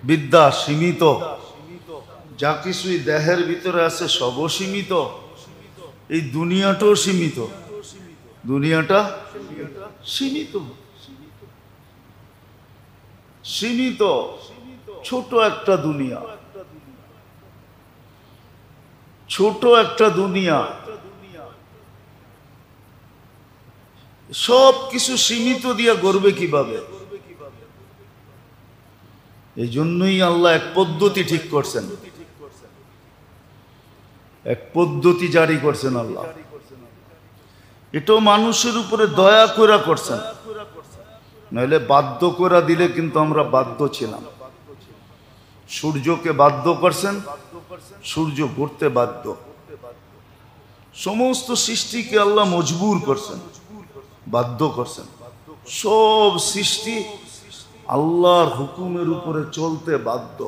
বিদ্যা সীমিত, যা কিছুই দেহের ভিতরে আছে সবও সীমিত, এই দুনিয়াটাও সীমিত, দুনিয়াটা সীমিত, সীমিত, ছোট একটা দুনিয়া, ছোট একটা দুনিয়া, সব কিছু সীমিত দিয়া গড়বে কিভাবে? এই জন্যই আল্লাহ এক পদ্ধতি ঠিক করছেন, এক পদ্ধতি জারি করছেন আল্লাহ। এটাও মানুষের উপরে দয়া করে করছেন, নইলে বাধ্য করে দিলে কিন্তু আমরা বাধ্য ছিলাম। সূর্যকে বাধ্য করছেন, সূর্য ঘুরতে বাধ্য। সমস্ত সৃষ্টিকে আল্লাহ মজবুর করছেন, বাধ্য করছেন। সব সৃষ্টি আল্লাহর হুকুমের উপরে চলতে বাধ্য।